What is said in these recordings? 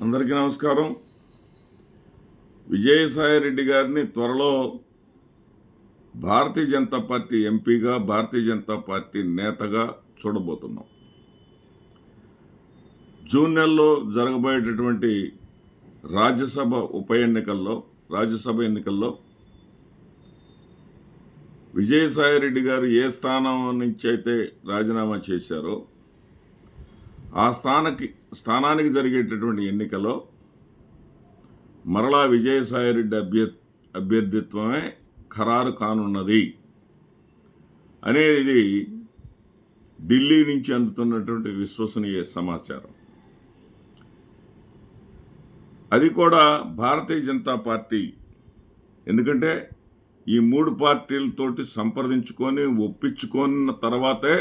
అందరికీ నమస్కారం. విజయసాయిరెడ్డి గారిని త్వరలో భారతీయ జనతా పార్టీ ఎంపీగా, భారతీయ జనతా పార్టీ నేతగా చూడబోతున్నాం. జూన్ నెలలో జరగబోయేటటువంటి రాజ్యసభ ఎన్నికల్లో విజయసాయిరెడ్డి గారు ఏ స్థానం నుంచి అయితే రాజీనామా చేశారో ఆ స్థానానికి జరిగేటటువంటి ఎన్నికలో మరలా విజయసాయిరెడ్డి అభ్యర్థిత్వమే ఖరారు కానున్నది అనేది ఢిల్లీ నుంచి అందుతున్నటువంటి విశ్వసనీయ సమాచారం. అది కూడా భారతీయ జనతా పార్టీ, ఎందుకంటే ఈ మూడు పార్టీలతోటి సంప్రదించుకొని ఒప్పించుకున్న తర్వాతే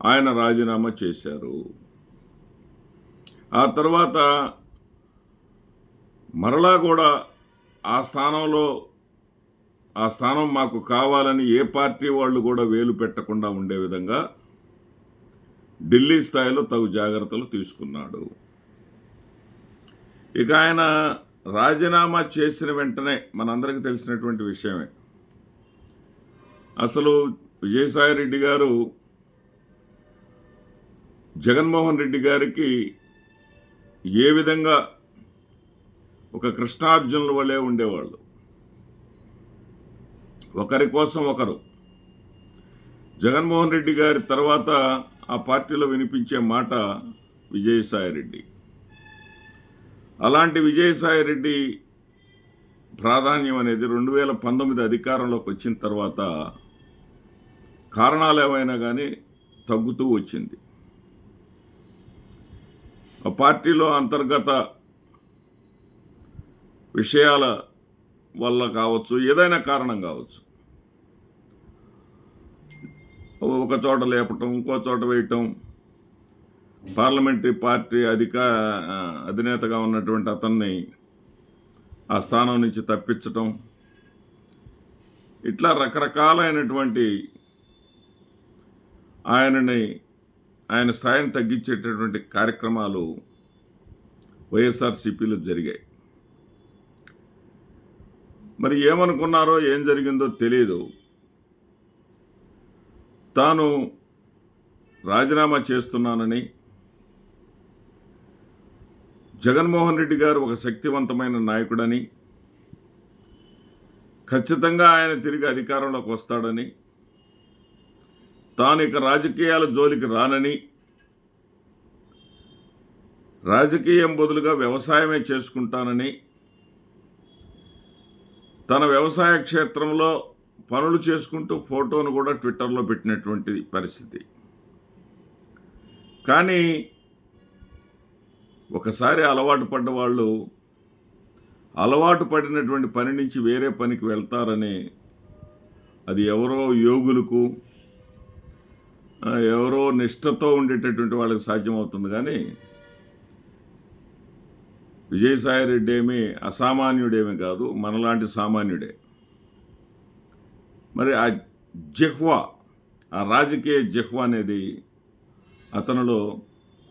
ఆయన రాజీనామా చేశారు. ఆ తర్వాత మరలా కూడా ఆ స్థానం మాకు కావాలని ఏ పార్టీ వాళ్ళు కూడా వేలు పెట్టకుండా ఉండే విధంగా ఢిల్లీ స్థాయిలో తగు జాగ్రత్తలు తీసుకున్నాడు. ఇక ఆయన రాజీనామా చేసిన వెంటనే మనందరికీ తెలిసినటువంటి విషయమే, అసలు విజయసాయిరెడ్డి గారు జగన్మోహన్ రెడ్డి గారికి ఏ విధంగా ఒక కృష్ణార్జునుల వలె ఉండేవాళ్ళు. ఒకరి కోసం ఒకరు. జగన్మోహన్ రెడ్డి గారి తర్వాత ఆ పార్టీలో వినిపించే మాట విజయసాయిరెడ్డి. అలాంటి విజయసాయిరెడ్డి ప్రాధాన్యం అనేది 2019 అధికారంలోకి వచ్చిన తర్వాత కారణాలు ఏవైనా కానీ తగ్గుతూ వచ్చింది. ఆ పార్టీలో అంతర్గత విషయాల వల్ల కావచ్చు, ఏదైనా కారణం కావచ్చు, ఒక చోట లేపటం, ఇంకో చోట వేయటం, పార్లమెంటరీ పార్టీ అధినేతగా ఉన్నటువంటి అతన్ని ఆ స్థానం నుంచి తప్పించటం, ఇట్లా రకరకాలైనటువంటి ఆయన స్థాయిని తగ్గించేటటువంటి కార్యక్రమాలు వైఎస్ఆర్సీపీలో జరిగాయి. మరి ఏమనుకున్నారో ఏం జరిగిందో తెలియదు. తాను రాజీనామా చేస్తున్నానని, జగన్మోహన్ రెడ్డి గారు ఒక శక్తివంతమైన నాయకుడని, ఖచ్చితంగా ఆయన తిరిగి అధికారంలోకి వస్తాడని, తాను ఇక రాజకీయాల జోలికి రానని, రాజకీయం బదులుగా వ్యవసాయమే చేసుకుంటానని, తన వ్యవసాయ క్షేత్రంలో పనులు చేసుకుంటూ ఫోటోను కూడా ట్విట్టర్లో పెట్టినటువంటి పరిస్థితి. కానీ ఒకసారి అలవాటు పడ్డ వాళ్ళు అలవాటు పడినటువంటి పని నుంచి వేరే పనికి వెళ్తారని, అది ఎవరో యోగులకు, ఎవరో నిష్ఠతో ఉండేటటువంటి వాళ్ళకి సాధ్యమవుతుంది. కానీ విజయసాయిరెడ్డి ఏమీ అసామాన్యుడేమీ కాదు, మనలాంటి సామాన్యుడే. మరి ఆ రాజకీయ జిహ్వ అనేది అతనిలో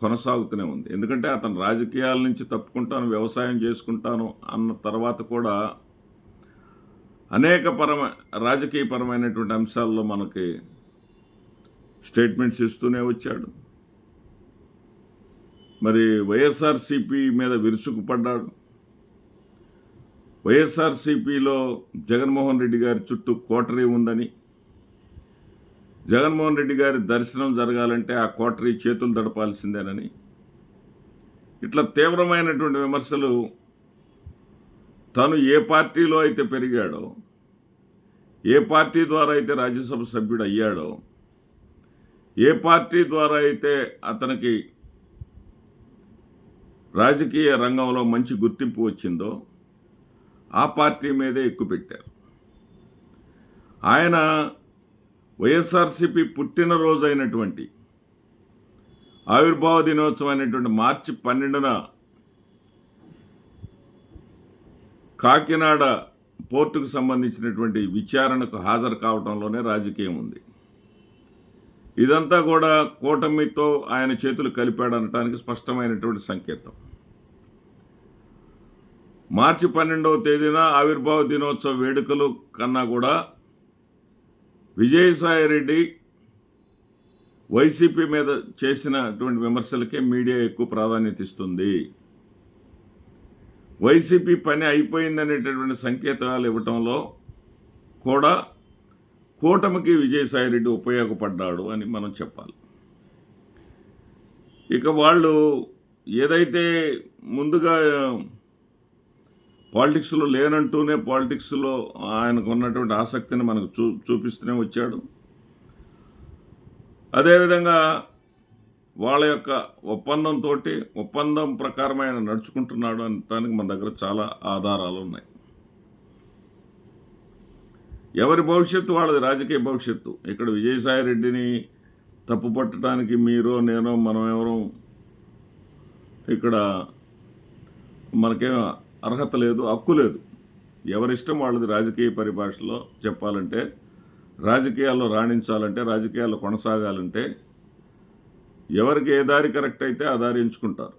కొనసాగుతూనే ఉంది. ఎందుకంటే అతను రాజకీయాల నుంచి తప్పుకుంటాను, వ్యవసాయం చేసుకుంటాను అన్న తర్వాత కూడా అనేక రాజకీయపరమైనటువంటి అంశాల్లో మనకి స్టేట్మెంట్స్ ఇస్తూనే వచ్చాడు. మరి వైఎస్ఆర్సీపీ మీద విరుచుకుపడ్డాడు. వైఎస్ఆర్సీపీలో జగన్మోహన్ రెడ్డి గారి చుట్టూ కోటరీ ఉందని, జగన్మోహన్ రెడ్డి గారి దర్శనం జరగాలంటే ఆ కోటరీ చేతులు దడపాల్సిందేనని, ఇట్లా తీవ్రమైనటువంటి విమర్శలు. తను ఏ పార్టీలో అయితే పెరిగాడో, ఏ పార్టీ ద్వారా అయితే రాజ్యసభ సభ్యుడు అయ్యాడో, ఏ పార్టీ ద్వారా అయితే అతనికి రాజకీయ రంగంలో మంచి గుర్తింపు వచ్చిందో ఆ పార్టీ మీదే ఎక్కుపెట్టారు. ఆయన వైఎస్ఆర్సీపీ పుట్టినరోజు అయినటువంటి ఆవిర్భావ దినోత్సవం అయినటువంటి మార్చి 12న కాకినాడ పోర్టుకు సంబంధించినటువంటి విచారణకు హాజరు కావడంలోనే రాజకీయం ఉంది. ఇదంతా కూడా కూటమితో ఆయన చేతులు కలిపాడనటానికి స్పష్టమైనటువంటి సంకేతం. మార్చి 12వ తేదీన ఆవిర్భావ దినోత్సవ వేడుకలు కన్నా కూడా విజయసాయిరెడ్డి వైసీపీ మీద చేసినటువంటి విమర్శలకే మీడియా ఎక్కువ ప్రాధాన్యత ఇస్తుంది. వైసీపీ పని అయిపోయిందనేటటువంటి సంకేతాలు ఇవ్వటంలో కూడా కూటమికి విజయసాయిరెడ్డి ఉపయోగపడ్డాడు అని మనం చెప్పాలి. ఇక వాళ్ళు ఏదైతే ముందుగా పాలిటిక్స్లో లేనంటూనే పాలిటిక్స్లో ఆయనకు ఉన్నటువంటి ఆసక్తిని మనకు చూపిస్తూనే వచ్చాడు. అదేవిధంగా వాళ్ళ యొక్క ఒప్పందం ప్రకారం ఆయన నడుచుకుంటున్నాడు అనడానికి మన దగ్గర చాలా ఆధారాలు ఉన్నాయి. ఎవరి భవిష్యత్తు వాళ్ళది, రాజకీయ భవిష్యత్తు. ఇక్కడ విజయసాయిరెడ్డిని తప్పు పట్టడానికి మీరో నేనో మనం ఎవరో ఇక్కడ మనకేం అర్హత లేదు, హక్కు లేదు. ఎవరిష్టం వాళ్ళది. రాజకీయ పరిభాషలో చెప్పాలంటే రాజకీయాల్లో రాణించాలంటే, రాజకీయాల్లో కొనసాగాలంటే ఎవరికి ఏ దారి కరెక్ట్ అయితే ఆ దారి ఎంచుకుంటారు.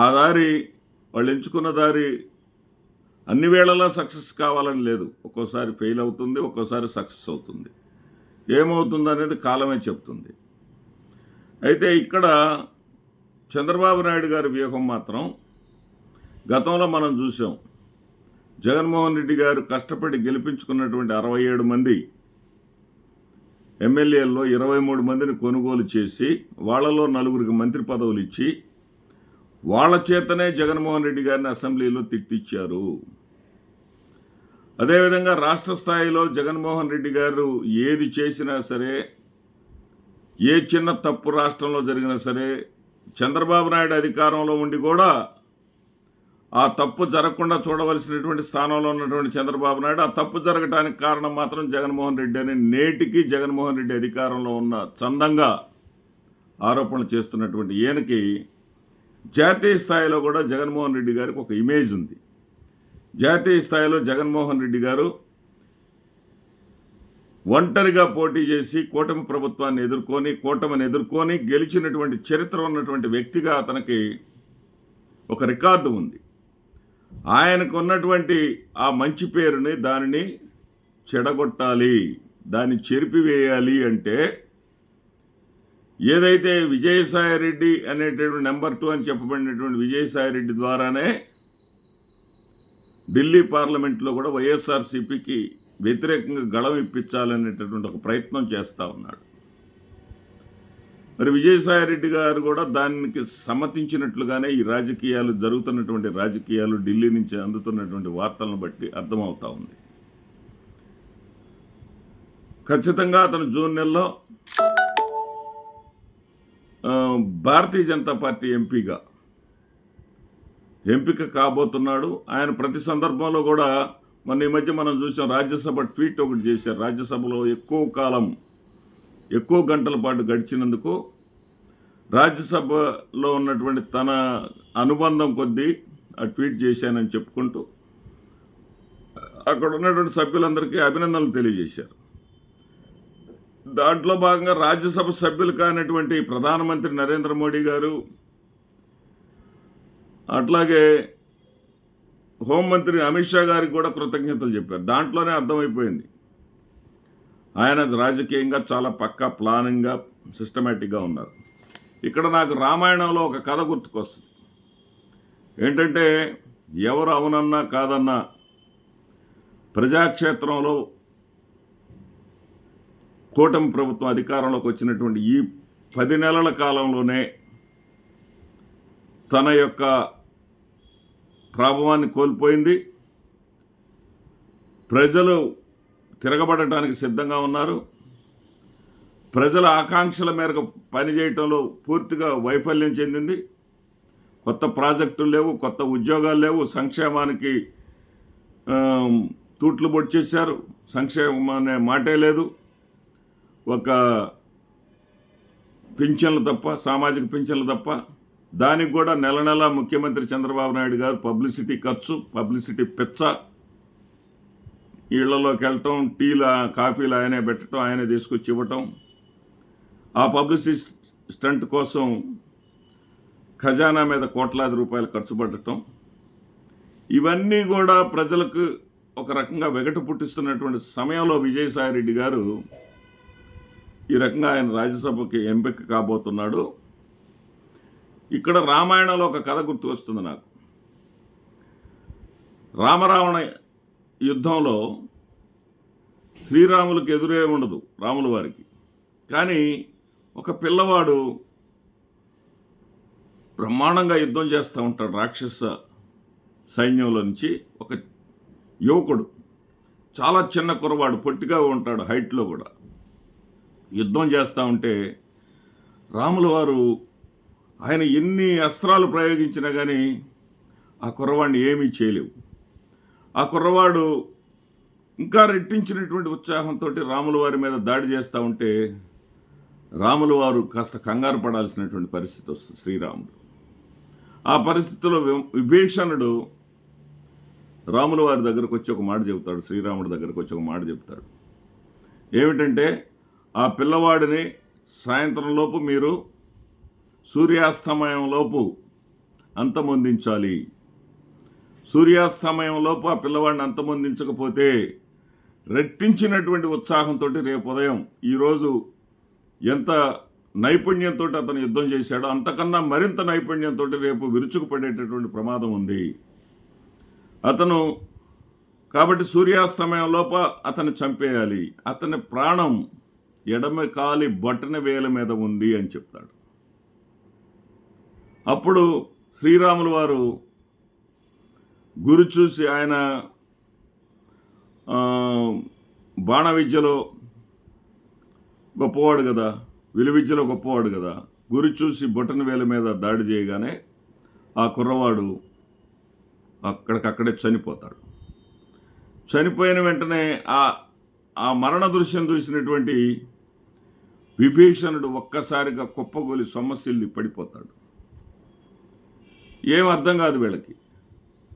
ఆ దారి వాళ్ళు ఎంచుకున్న దారి అన్ని వేళలా సక్సెస్ కావాలని లేదు. ఒక్కోసారి ఫెయిల్ అవుతుంది, ఒక్కోసారి సక్సెస్ అవుతుంది. ఏమవుతుంది అనేది కాలమే చెప్తుంది. అయితే ఇక్కడ చంద్రబాబు నాయుడు గారి వ్యూహం మాత్రం గతంలో మనం చూసాం. జగన్మోహన్ రెడ్డి గారు కష్టపడి గెలిపించుకున్నటువంటి 67 మంది ఎమ్మెల్యేల్లో 23 మందిని కొనుగోలు చేసి వాళ్ళలో 4 మంత్రి పదవులు ఇచ్చి వాళ్ళ చేతనే జగన్మోహన్ రెడ్డి గారిని అసెంబ్లీలో తిట్టించారు. అదేవిధంగా రాష్ట్ర స్థాయిలో జగన్మోహన్ రెడ్డి గారు ఏది చేసినా సరే, ఏ చిన్న తప్పు రాష్ట్రంలో జరిగినా సరే, చంద్రబాబు నాయుడు అధికారంలో ఉండి కూడా ఆ తప్పు జరగకుండా చూడవలసినటువంటి స్థానంలో ఉన్నటువంటి చంద్రబాబు నాయుడు ఆ తప్పు జరగడానికి కారణం మాత్రం జగన్మోహన్ రెడ్డి అని నేటికి జగన్మోహన్ రెడ్డి అధికారంలో ఉన్న చందంగా ఆరోపణలు చేస్తున్నటువంటి ఈయనకి జాతీయ స్థాయిలో కూడా జగన్మోహన్ రెడ్డి గారికి ఒక ఇమేజ్ ఉంది. జాతీయ స్థాయిలో జగన్మోహన్ రెడ్డి గారు ఒంటరిగా పోటీ చేసి కూటమి ప్రభుత్వాన్ని కూటమిని ఎదుర్కొని గెలిచినటువంటి చరిత్ర ఉన్నటువంటి వ్యక్తిగా అతనికి ఒక రికార్డు ఉంది. ఆయనకు ఉన్నటువంటి ఆ మంచి పేరుని దానిని చెడగొట్టాలి, దాన్ని చెరిపివేయాలి అంటే ఏదైతే విజయసాయిరెడ్డి అనేటటువంటి నెంబర్ 2 అని చెప్పబడినటువంటి విజయసాయిరెడ్డి ద్వారానే ఢిల్లీ పార్లమెంట్లో కూడా వైఎస్ఆర్సీపీకి వ్యతిరేకంగా గళం ఇప్పించాలనేటటువంటి ఒక ప్రయత్నం చేస్తూ ఉన్నాడు. మరి విజయసాయిరెడ్డి గారు కూడా దానికి సమ్మతించినట్లుగానే ఈ రాజకీయాలు జరుగుతున్నటువంటి రాజకీయాలు ఢిల్లీ నుంచి అందుతున్నటువంటి వార్తలను బట్టి అర్థమవుతా ఉంది. ఖచ్చితంగా అతను జూన్ నెలలో భారతీయ జనతా పార్టీ ఎంపీగా ఎంపిక కాబోతున్నాడు. ఆయన ప్రతి సందర్భంలో కూడా మొన్న ఈ మధ్య మనం చూసాం, రాజ్యసభ ట్వీట్ ఒకటి చేశారు. రాజ్యసభలో ఎక్కువ గంటల పాటు గడిచినందుకు రాజ్యసభలో ఉన్నటువంటి తన అనుబంధం కొద్దీ ఆ ట్వీట్ చేశానని చెప్పుకుంటూ అక్కడ ఉన్నటువంటి సభ్యులందరికీ అభినందనలు తెలియజేశారు. దాంట్లో భాగంగా రాజ్యసభ సభ్యులు కానటువంటి ప్రధానమంత్రి నరేంద్ర మోడీ గారు, అట్లాగే హోంమంత్రి అమిత్ షా గారికి కూడా కృతజ్ఞతలు చెప్పారు. దాంట్లోనే అర్థమైపోయింది ఆయన రాజకీయంగా చాలా పక్కా ప్లానింగ్గా సిస్టమేటిక్గా ఉన్నారు. ఇక్కడ నాకు రామాయణంలో ఒక కథ గుర్తుకొస్తుంది. ఏంటంటే, ఎవరు అవునన్నా కాదన్నా ప్రజాక్షేత్రంలో కూటమి ప్రభుత్వం అధికారంలోకి వచ్చినటువంటి ఈ 10 నెలల కాలంలోనే తన యొక్క ప్రాభవాన్ని కోల్పోయింది. ప్రజలు తిరగబడటానికి సిద్ధంగా ఉన్నారు. ప్రజల ఆకాంక్షల మేరకు పనిచేయటంలో పూర్తిగా వైఫల్యం చెందింది. కొత్త ప్రాజెక్టులు లేవు, కొత్త ఉద్యోగాలు లేవు, సంక్షేమానికి తూట్లు పొడిచేశారు. సంక్షేమం అనే మాటే లేదు. ఒక పింఛన్లు తప్ప, సామాజిక పింఛన్లు తప్ప. దానికి కూడా నెల ముఖ్యమంత్రి చంద్రబాబు నాయుడు గారు పబ్లిసిటీ ఖర్చు, పబ్లిసిటీ పిచ్చ, ఇళ్లలోకి వెళ్ళటం, టీలు కాఫీలు ఆయనే పెట్టడం, ఆయనే తీసుకొచ్చి ఇవ్వటం, ఆ పబ్లిసిటీ స్టంట్ కోసం ఖజానా మీద కోట్లాది రూపాయలు ఖర్చు పెట్టడం, ఇవన్నీ కూడా ప్రజలకు ఒక రకంగా వెగటు పుట్టిస్తున్నటువంటి సమయంలో విజయసాయిరెడ్డి గారు ఈ రకంగా ఆయన రాజ్యసభకి ఎంపిక కాబోతున్నాడు. ఇక్కడ రామాయణంలో ఒక కథ గుర్తుకొస్తుంది నాకు. రామరావణ యుద్ధంలో శ్రీరాములకు ఎదురే ఉండదు రాముల వారికి, కానీ ఒక పిల్లవాడు బ్రహ్మాండంగా యుద్ధం చేస్తూ ఉంటాడు. రాక్షస సైన్యంలో నుంచి ఒక యువకుడు, చాలా చిన్న కుర్రవాడు, పొట్టిగా ఉంటాడు హైట్లో కూడా, యుద్ధం చేస్తూ ఉంటే రాముల వారు ఆయన ఎన్ని అస్త్రాలు ప్రయోగించినా కానీ ఆ కుర్రవాడిని ఏమీ చేయలేవు. ఆ కుర్రవాడు ఇంకా రెట్టించినటువంటి ఉత్సాహంతో రాముల వారి మీద దాడి చేస్తూ ఉంటే రాముల వారు కాస్త కంగారు పడాల్సినటువంటి పరిస్థితి వస్తుంది శ్రీరాముడు. ఆ పరిస్థితిలో విభీషణుడు రాముల వారి దగ్గరకు వచ్చి ఒక మాట చెబుతాడు, శ్రీరాముడి దగ్గరకు వచ్చి ఒక మాట చెప్తాడు. ఏమిటంటే, ఆ పిల్లవాడిని సాయంత్రంలోపు మీరు సూర్యాస్తమయంలోపు అంతమొందించాలి. సూర్యాస్తమయంలోపు ఆ పిల్లవాడిని అంతమొందించకపోతే రెట్టించినటువంటి ఉత్సాహంతో రేపు ఉదయం ఈరోజు ఎంత నైపుణ్యంతో అతను యుద్ధం చేశాడో అంతకన్నా మరింత నైపుణ్యంతో రేపు విరుచుకుపడేటటువంటి ప్రమాదం ఉంది. అతను కాబట్టి సూర్యాస్తమయంలోపు అతను చంపేయాలి. అతని ప్రాణం ఎడమ కాలి బొటన వేల మీద ఉంది అని చెప్తాడు. అప్పుడు శ్రీరాముల వారు గురి చూసి, ఆయన బాణ విద్యలో గొప్పవాడు కదా, విలువిద్యలో గొప్పవాడు కదా, గురి చూసి బొటన వేల మీద దాడి చేయగానే ఆ కుర్రవాడు అక్కడికక్కడే చనిపోతాడు. చనిపోయిన వెంటనే ఆ మరణ దృశ్యం చూసినటువంటి విభీషణుడు ఒక్కసారిగా కుప్పగోలి సొమ్మసిల్లి పడిపోతాడు. ఏం అర్థం కాదు వీళ్ళకి.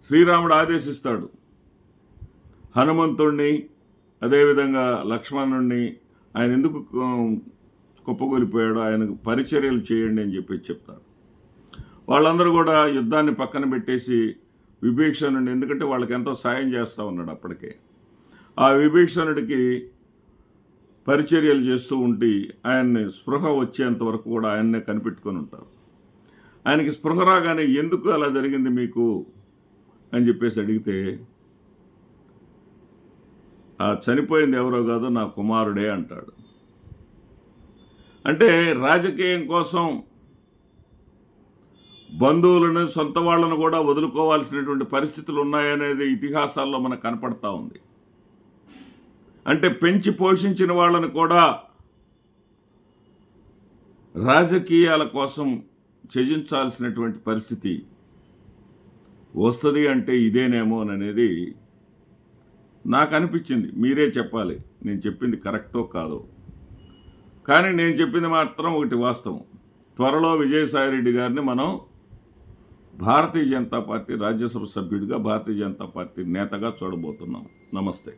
శ్రీరాముడు ఆదేశిస్తాడు హనుమంతుణ్ణి, అదేవిధంగా లక్ష్మణుణ్ణి, ఆయన ఎందుకు కుప్పగొలిపోయాడో ఆయనకు పరిచర్యలు చేయండి అని చెప్తారు. వాళ్ళందరూ కూడా యుద్ధాన్ని పక్కన పెట్టేసి విభీషణుడిని, ఎందుకంటే వాళ్ళకి ఎంతో సాయం చేస్తూ ఉన్నాడు అప్పటికే, ఆ విభీషణుడికి పరిచర్యలు చేస్తూ ఉండి ఆయన్ని స్పృహ వచ్చేంత వరకు కూడా ఆయన్నే కనిపెట్టుకొని ఉంటారు. ఆయనకి స్పృహ రాగానే ఎందుకు అలా జరిగింది మీకు అని చెప్పేసి అడిగితే, ఆ చనిపోయింది ఎవరో కాదు నా కుమారుడే అంటాడు. అంటే రాజకీయం కోసం బంధువులను, సొంత వాళ్ళను కూడా వదులుకోవాల్సినటువంటి పరిస్థితులు ఉన్నాయనేది ఇతిహాసాల్లో మనకు కనపడతా ఉంది. అంటే పెంచి పోషించిన వాళ్ళని కూడా రాజకీయాల కోసం త్యజించాల్సినటువంటి పరిస్థితి వస్తుంది అంటే ఇదేనేమో అనేది నాకు అనిపించింది. మీరే చెప్పాలి నేను చెప్పింది కరెక్టో కాదో. కానీ నేను చెప్పింది మాత్రం ఒకటి వాస్తవం. త్వరలో విజయసాయిరెడ్డి గారిని మనం భారతీయ జనతా పార్టీ రాజ్యసభ సభ్యుడిగా, భారతీయ జనతా పార్టీ నేతగా చూడబోతున్నాం. నమస్తే.